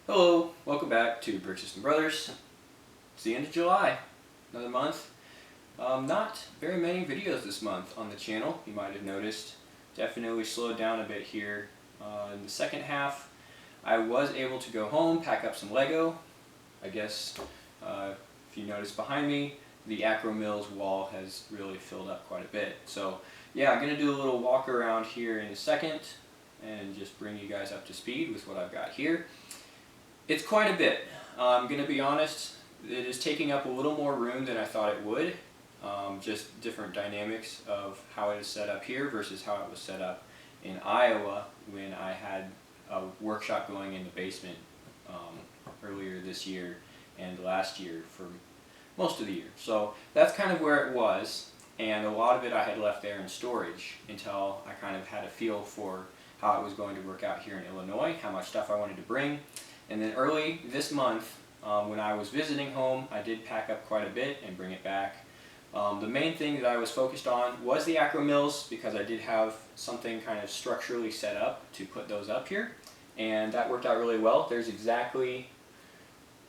Hello, welcome back to Brick System Brothers. It's the end of July, another month. Not very many videos this month on the channel, you might have noticed. Definitely slowed down a bit here. In the second half, I was able to go home, pack up some Lego. I guess if you notice behind me, the Akro Mils wall has really filled up quite a bit. So yeah, I'm going to do a little walk around here in a second and just bring you guys up to speed with what I've got here. It's quite a bit. I'm going to be honest, it is taking up a little more room than I thought it would. Just different dynamics of how it is set up here versus how it was set up in Iowa when I had a workshop going in the basement earlier this year and last year for most of the year. So that's kind of where it was, and a lot of it I had left there in storage until I kind of had a feel for how it was going to work out here in Illinois, how much stuff I wanted to bring. And then early this month, when I was visiting home, I did pack up quite a bit and bring it back. The main thing that I was focused on was the Akro Mils, because I did have something kind of structurally set up to put those up here, and that worked out really well. There's exactly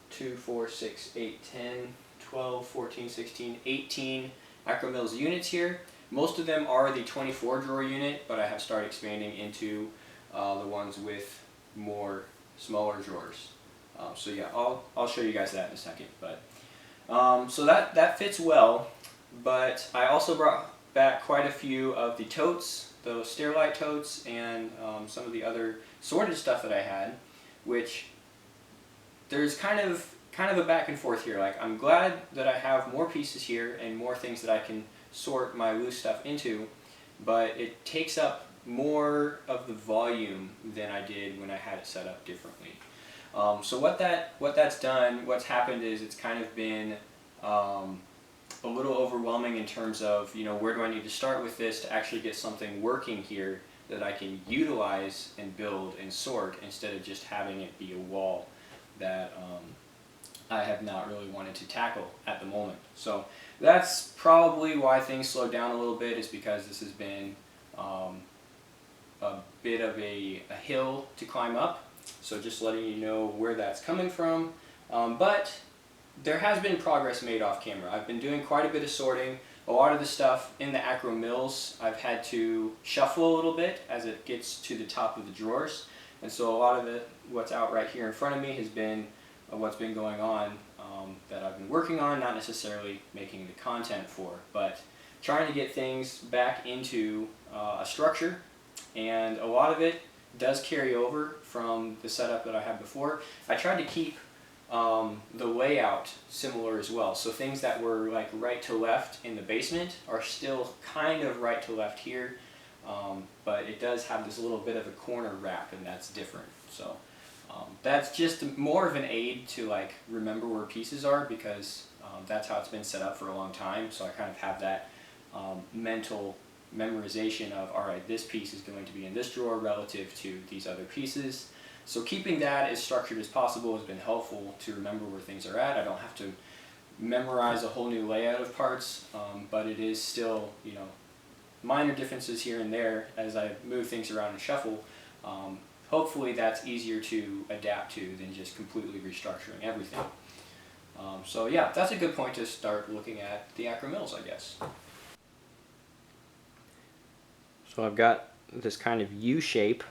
2, 4, 6, 8, 10, 12, 14, 16, 18 Akro Mils units here. Most of them are the 24 drawer unit, but I have started expanding into the ones with more smaller drawers. So yeah, I'll show you guys that in a second. But so that fits well. But I also brought back quite a few of the totes, those Stairlight totes, and some of the other sorted stuff that I had, which there's kind of a back and forth here. Like, I'm glad that I have more pieces here and more things that I can sort my loose stuff into, but it takes up more of the volume than I did when I had it set up differently. So what's happened is it's kind of been a little overwhelming in terms of, you know, where do I need to start with this to actually get something working here that I can utilize and build and sort, instead of just having it be a wall that I have not really wanted to tackle at the moment. So that's probably why things slowed down a little bit, is because this has been a bit of a hill to climb up. So just letting you know where that's coming from. But there has been progress made off camera. I've been doing quite a bit of sorting. A lot of the stuff in the Akro Mils I've had to shuffle a little bit as it gets to the top of the drawers. And so a lot of what's out right here in front of me has been what's been going on that I've been working on, not necessarily making the content for, but trying to get things back into a structure. And a lot of it does carry over from the setup that I had before. I tried to keep the layout similar as well. So things that were like right to left in the basement are still kind of right to left here, but it does have this little bit of a corner wrap, and that's different. So that's just more of an aid to like remember where pieces are, because that's how it's been set up for a long time. So I kind of have that mental memorization of, alright, this piece is going to be in this drawer relative to these other pieces. So keeping that as structured as possible has been helpful to remember where things are at. I don't have to memorize a whole new layout of parts, but it is still, you know, minor differences here and there as I move things around and shuffle. Hopefully that's easier to adapt to than just completely restructuring everything. So yeah, that's a good point to start looking at the Akro Mils, I guess. So I've got this kind of U shape.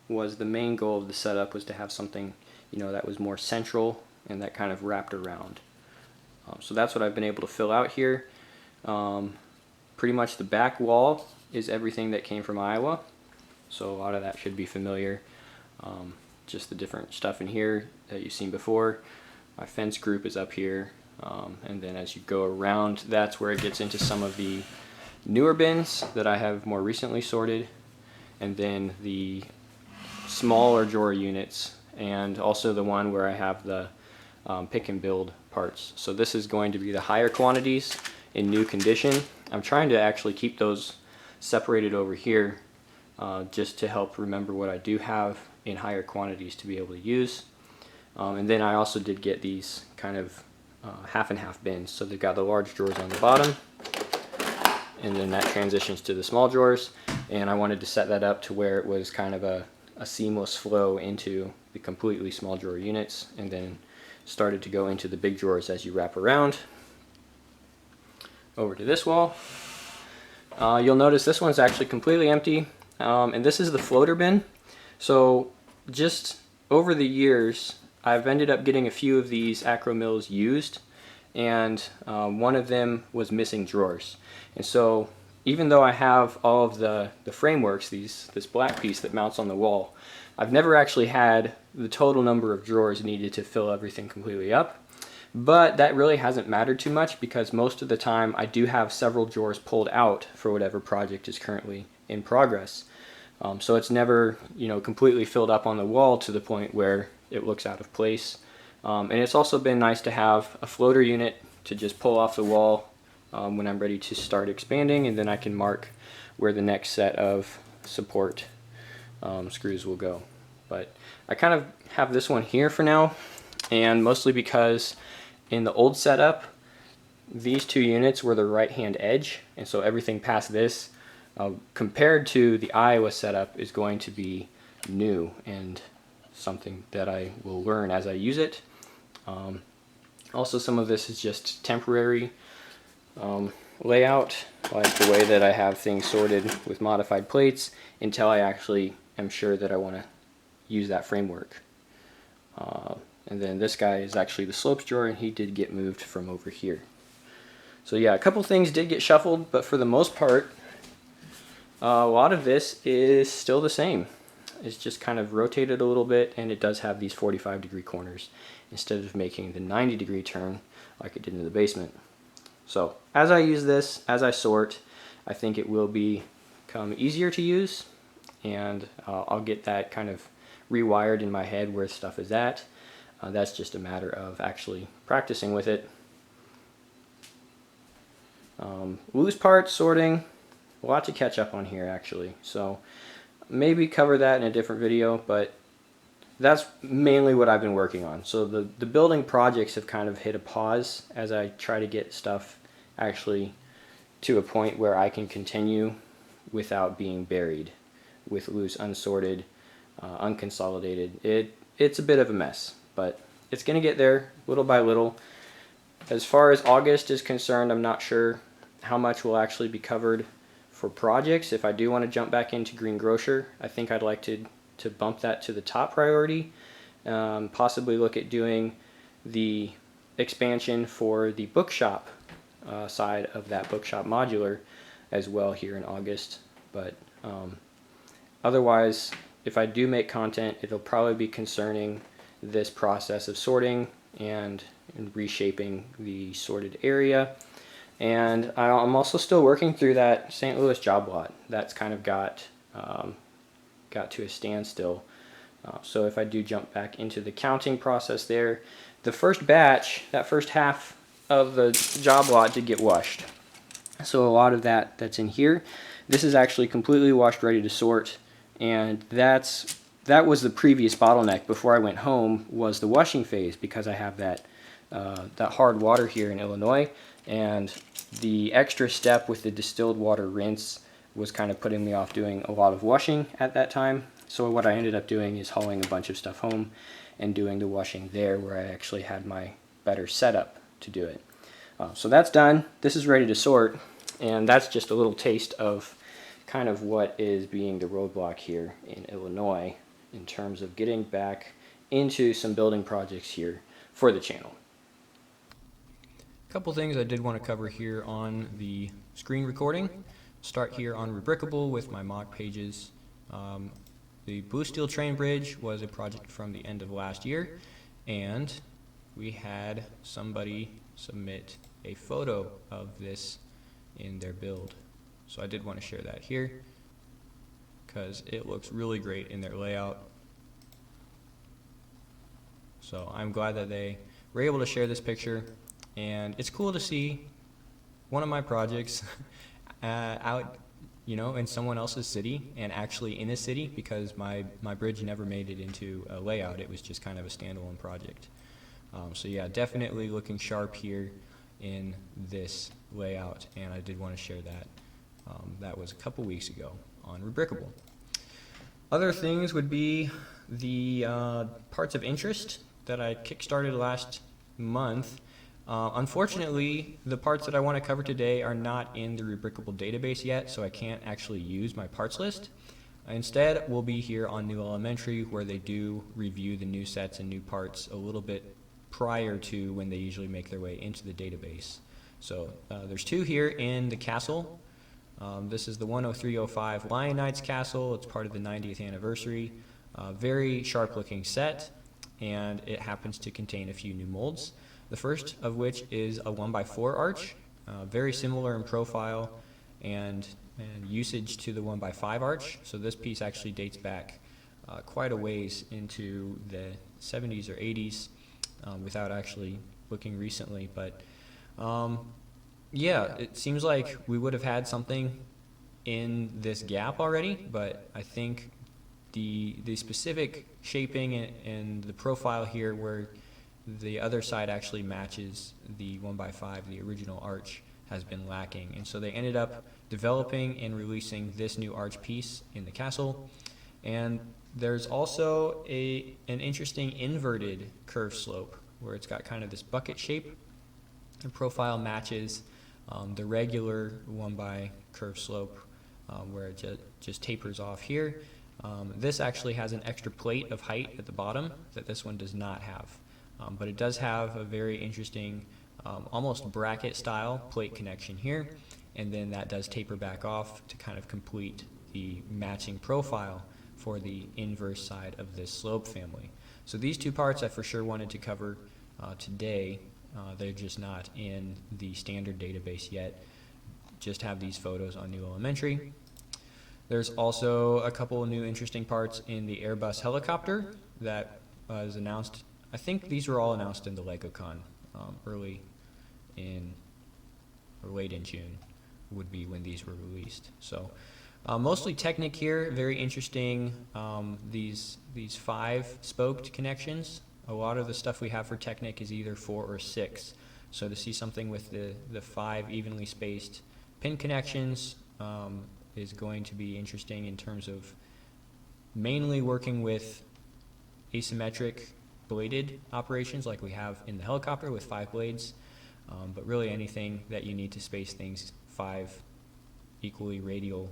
Was the main goal of the setup, was to have something, you know, that was more central and that kind of wrapped around. So that's what I've been able to fill out here. Pretty much the back wall is everything that came from Iowa. So a lot of that should be familiar. Just the different stuff in here that you've seen before. My fence group is up here. And then as you go around, that's where it gets into some of the newer bins that I have more recently sorted. And then the smaller drawer units, and also the one where I have the pick and build parts. So this is going to be the higher quantities in new condition. I'm trying to actually keep those separated over here, just to help remember what I do have in higher quantities to be able to use. And then I also did get these kind of half and half bins. So they've got the large drawers on the bottom, and then that transitions to the small drawers. And I wanted to set that up to where it was kind of a a seamless flow into the completely small drawer units, and then started to go into the big drawers as you wrap around. Over to this wall. You'll notice this one's actually completely empty, and this is the floater bin. So just over the years, I've ended up getting a few of these Akro Mils used, and one of them was missing drawers. And so even though I have all of the frameworks, this black piece that mounts on the wall, I've never actually had the total number of drawers needed to fill everything completely up. But that really hasn't mattered too much, because most of the time I do have several drawers pulled out for whatever project is currently in progress. So it's never, completely filled up on the wall to the point where it looks out of place. And it's also been nice to have a floater unit to just pull off the wall when I'm ready to start expanding, and then I can mark where the next set of support screws will go. But I kind of have this one here for now, and mostly because in the old setup, these two units were the right-hand edge, and so everything past this, compared to the Iowa setup, is going to be new and something that I will learn as I use it. Also, some of this is just temporary layout, like the way that I have things sorted with modified plates, until I actually am sure that I want to use that framework. And then this guy is actually the slopes drawer, and he did get moved from over here. So yeah, a couple things did get shuffled, but for the most part, a lot of this is still the same. It's just kind of rotated a little bit, and it does have these 45-degree corners instead of making the 90-degree turn like it did in the basement. So as I use this, as I sort, I think it will become easier to use, and I'll get that kind of rewired in my head where stuff is at. That's just a matter of actually practicing with it. Loose parts sorting, a lot to catch up on here actually, so maybe cover that in a different video, but that's mainly what I've been working on. So the building projects have kind of hit a pause as I try to get stuff actually to a point where I can continue without being buried with loose, unsorted, unconsolidated. It's a bit of a mess, but it's going to get there little by little. As far as August is concerned, I'm not sure how much will actually be covered for projects. If I do want to jump back into Green Grocer, I think I'd like to bump that to the top priority. Possibly look at doing the expansion for the bookshop side of that bookshop modular as well here in August. But otherwise, if I do make content, it'll probably be concerning this process of sorting and reshaping the sorted area. And I'm also still working through that St. Louis job lot. That's kind of got to a standstill. So if I do jump back into the counting process there, the first batch, that first half of the job lot did get washed. So a lot of that's in here. This is actually completely washed, ready to sort, and that was the previous bottleneck before I went home, was the washing phase, because I have that hard water here in Illinois, and the extra step with the distilled water rinse was kind of putting me off doing a lot of washing at that time. So what I ended up doing is hauling a bunch of stuff home and doing the washing there, where I actually had my better setup to do it. So that's done. This is ready to sort, and that's just a little taste of kind of what is being the roadblock here in Illinois in terms of getting back into some building projects here for the channel. A couple things I did want to cover here on the screen recording. Start here on Rubricable with my mock pages. The Blue Steel Train Bridge was a project from the end of last year, and we had somebody submit a photo of this in their build. So I did want to share that here because it looks really great in their layout. So I'm glad that they were able to share this picture, and it's cool to see one of my projects out, in someone else's city, and actually in a city, because my bridge never made it into a layout. It was just kind of a standalone project. So yeah, definitely looking sharp here in this layout, and I did want to share that. That was a couple weeks ago on Rubricable. Other things would be the parts of interest that I kickstarted last month. Unfortunately, the parts that I want to cover today are not in the rubricable database yet, so I can't actually use my parts list. Instead, we'll be here on New Elementary, where they do review the new sets and new parts a little bit prior to when they usually make their way into the database. So there's two here in the castle. This is the 10305 Lion Knights Castle. It's part of the 90th anniversary. Very sharp looking set, and it happens to contain a few new molds. The first of which is a 1x4 arch, very similar in profile and usage to the 1x5 arch. So this piece actually dates back quite a ways into the 70s or 80s without actually looking recently. But yeah, it seems like we would have had something in this gap already, but I think the specific shaping and the profile here where the other side actually matches the 1x5, the original arch, has been lacking. And so they ended up developing and releasing this new arch piece in the castle. And there's also an interesting inverted curve slope where it's got kind of this bucket shape. The profile matches the regular 1x curve slope where it just tapers off here. This actually has an extra plate of height at the bottom that this one does not have. But it does have a very interesting, almost bracket style plate connection here, and then that does taper back off to kind of complete the matching profile for the inverse side of this slope family. So these two parts I for sure wanted to cover today. They're just not in the standard database yet. Just have these photos on New Elementary. There's also a couple of new interesting parts in the Airbus helicopter that was announced. I think these were all announced in the LegoCon early in or late in June would be when these were released. So mostly Technic here, very interesting. These 5-spoked connections. A lot of the stuff we have for Technic is either 4 or 6. So to see something with the 5 evenly spaced pin connections is going to be interesting in terms of mainly working with asymmetric bladed operations like we have in the helicopter with 5 blades, but really anything that you need to space things 5 equally radial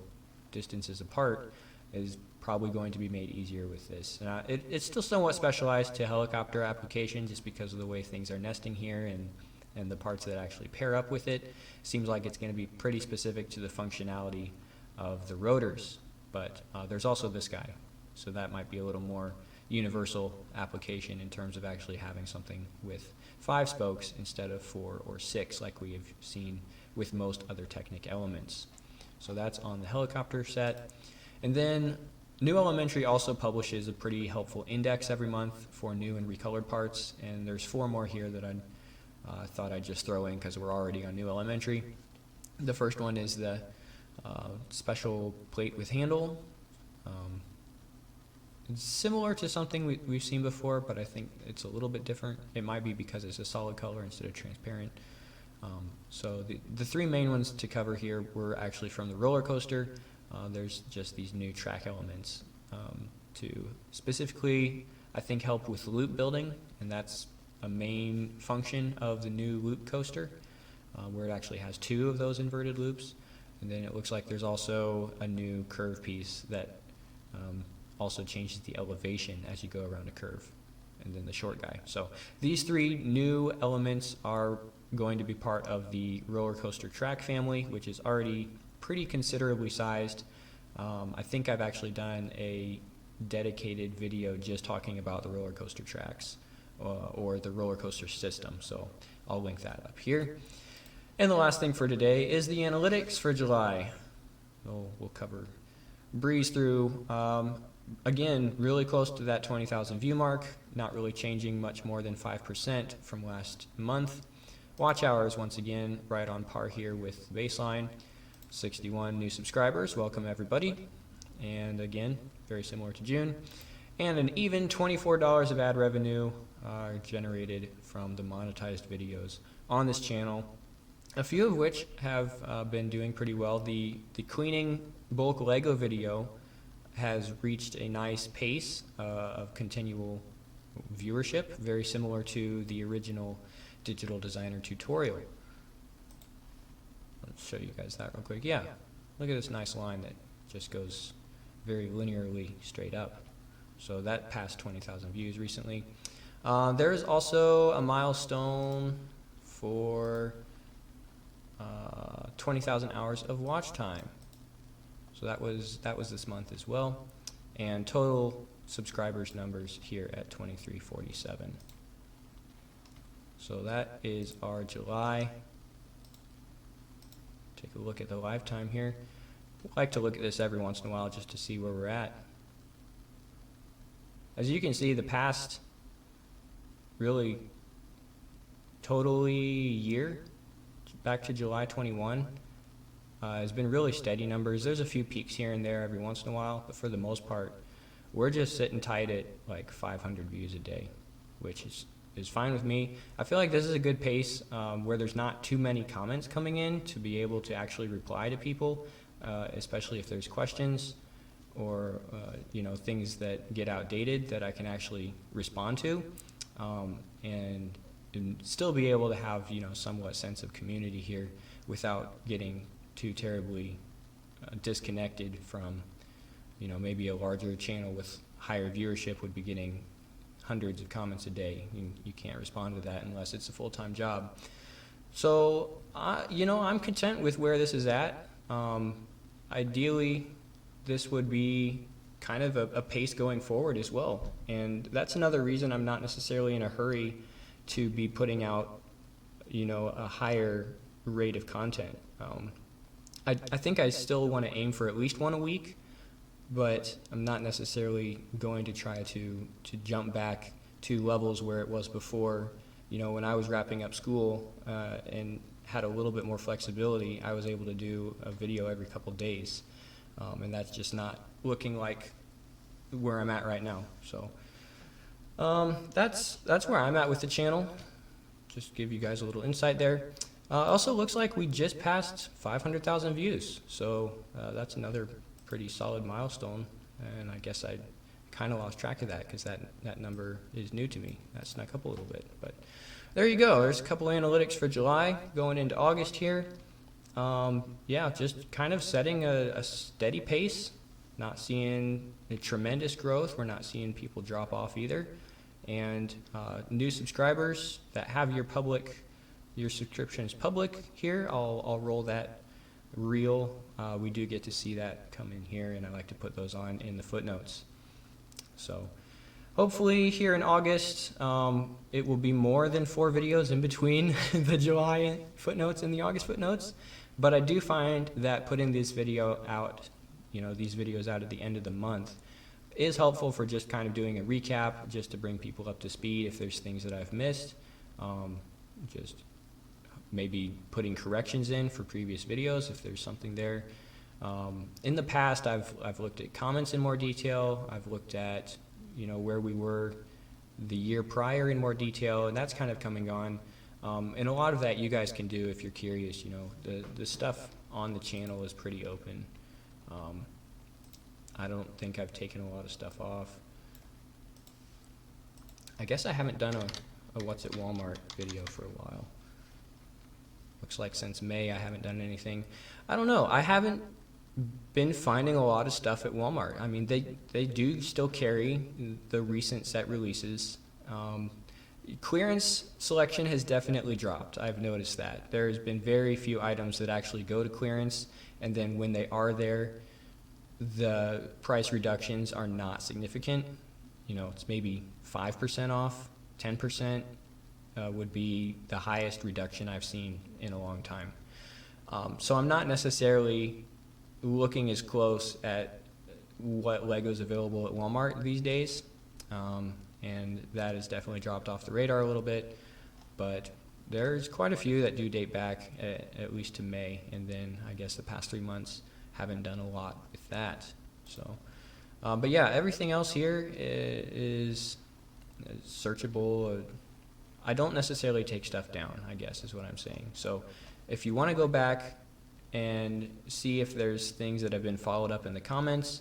distances apart is probably going to be made easier with this. It's still somewhat specialized to helicopter applications just because of the way things are nesting here and the parts that actually pair up with it. Seems like it's going to be pretty specific to the functionality of the rotors, but there's also this guy, so that might be a little more universal application in terms of actually having something with 5 spokes instead of 4 or 6 like we have seen with most other Technic elements. So that's on the helicopter set. And then New Elementary also publishes a pretty helpful index every month for new and recolored parts, and there's 4 more here that I thought I'd just throw in because we're already on New Elementary. The first one is the special plate with handle. It's similar to something we've seen before, but I think it's a little bit different. It might be because it's a solid color instead of transparent. So the 3 main ones to cover here were actually from the roller coaster. There's just these new track elements to specifically, I think, help with loop building, and that's a main function of the new loop coaster, where it actually has 2 of those inverted loops. And then it looks like there's also a new curve piece that also changes the elevation as you go around a curve, and then the short guy. So these 3 new elements are going to be part of the roller coaster track family, which is already pretty considerably sized. I think I've actually done a dedicated video just talking about the roller coaster tracks or the roller coaster system, so I'll link that up here. And the last thing for today is the analytics for July. We'll breeze through. Again, really close to that 20,000 view mark, not really changing much more than 5% from last month. Watch hours, once again, right on par here with the baseline. 61 new subscribers, welcome everybody. And again, very similar to June. And an even $24 of ad revenue generated from the monetized videos on this channel, a few of which have been doing pretty well. The cleaning bulk Lego video has reached a nice pace of continual viewership, very similar to the original digital designer tutorial. Let's show you guys that real quick. Yeah, look at this nice line that just goes very linearly straight up. So that passed 20,000 views recently. There is also a milestone for 20,000 hours of watch time. So that was this month as well. And total subscribers numbers here at 2347. So that is our July. Take a look at the live time here. I like to look at this every once in a while just to see where we're at. As you can see, the past really totally year, back to July 21, has been really steady numbers. There's a few peaks here and there every once in a while, but for the most part, we're just sitting tight at like 500 views a day, which is fine with me. I feel like this is a good pace where there's not too many comments coming in to be able to actually reply to people, especially if there's questions or things that get outdated that I can actually respond to, and still be able to have somewhat sense of community here without getting too terribly disconnected from maybe a larger channel with higher viewership would be getting hundreds of comments a day. You can't respond to that unless it's a full-time job. So I'm content with where this is at. Ideally, this would be kind of a pace going forward as well. And that's another reason I'm not necessarily in a hurry to be putting out, a higher rate of content. I think I still want to aim for at least one a week, but I'm not necessarily going to try to jump back to levels where it was before. When I was wrapping up school and had a little bit more flexibility, I was able to do a video every couple days. And that's just not looking like where I'm at right now. So that's where I'm at with the channel. Just give you guys a little insight there. Also looks like we just passed 500,000 views. So that's another pretty solid milestone. And I guess I kind of lost track of that because that number is new to me. That snuck up a little bit. But there you go. There's a couple of analytics for July going into August here. Yeah, just kind of setting a steady pace, not seeing a tremendous growth. We're not seeing people drop off either. And new subscribers that have your subscriptions public here, I'll roll that reel. We do get to see that come in here, and I like to put those on in the footnotes. So hopefully here in August, it will be more than 4 videos in between the July footnotes and the August footnotes. But I do find that putting this video out, these videos out at the end of the month is helpful for just kind of doing a recap, just to bring people up to speed if there's things that I've missed. Just maybe putting corrections in for previous videos if there's something there. In the past, I've looked at comments in more detail. I've looked at where we were the year prior in more detail, and that's kind of coming on. And a lot of that you guys can do if you're curious. The stuff on the channel is pretty open. I don't think I've taken a lot of stuff off. I guess I haven't done a What's at Walmart video for a while. Looks like since May I haven't done anything. I don't know. I haven't been finding a lot of stuff at Walmart. I mean, they do still carry the recent set releases. Clearance selection has definitely dropped. I've noticed that. There's been very few items that actually go to clearance, and then when they are there, the price reductions are not significant. It's maybe 5% off, 10% would be the highest reduction I've seen in a long time. So I'm not necessarily looking as close at what Lego's available at Walmart these days. And that has definitely dropped off the radar a little bit, but there's quite a few that do date back at least to May, and then I guess the past 3 months haven't done a lot with that. So, but yeah, everything else here is searchable. I don't necessarily take stuff down, I guess is what I'm saying. So if you want to go back and see if there's things that have been followed up in the comments,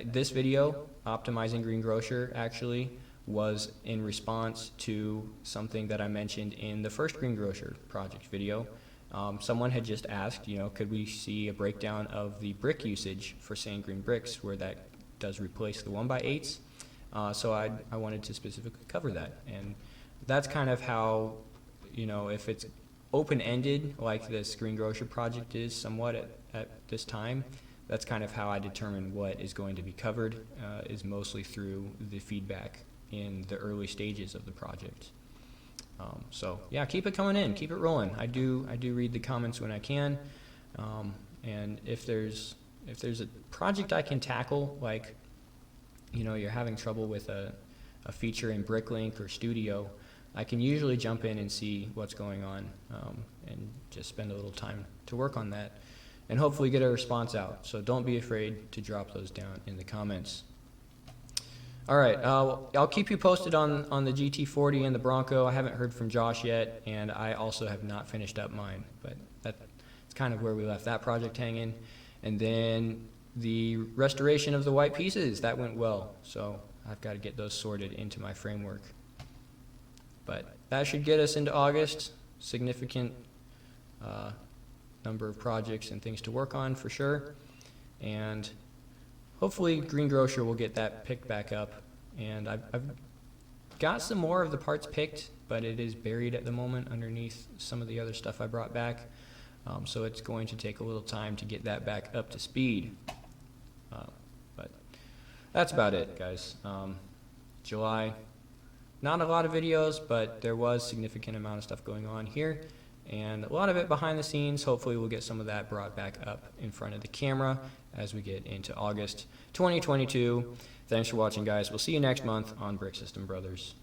This video, Optimizing Greengrocer, actually was in response to something that I mentioned in the first Greengrocer project video. Someone had just asked, could we see a breakdown of the brick usage for sand green bricks, where that does replace the 1x8s. So I wanted to specifically cover that, and that's kind of how, if it's open-ended like this Greengrocer project is somewhat at this time, that's kind of how I determine what is going to be covered, is mostly through the feedback in the early stages of the project. So yeah, keep it coming in, keep it rolling. I do read the comments when I can, and if there's a project I can tackle, like you're having trouble with a feature in Bricklink or Studio, I can usually jump in and see what's going on, and just spend a little time to work on that, and hopefully get a response out. So don't be afraid to drop those down in the comments. All right, I'll keep you posted on the GT40 and the Bronco. I haven't heard from Josh yet, and I also have not finished up mine, but that's kind of where we left that project hanging. And then the restoration of the white pieces, that went well, so I've got to get those sorted into my framework. But that should get us into August. Significant number of projects and things to work on for sure, and hopefully Greengrocer will get that picked back up. And I've got some more of the parts picked, but it is buried at the moment underneath some of the other stuff I brought back, so it's going to take a little time to get that back up to speed. But that's about it, guys. July, not a lot of videos, but there was significant amount of stuff going on here, and a lot of it behind the scenes. Hopefully we'll get some of that brought back up in front of the camera as we get into August 2022. Thanks for watching, guys. We'll see you next month on Brick System Brothers.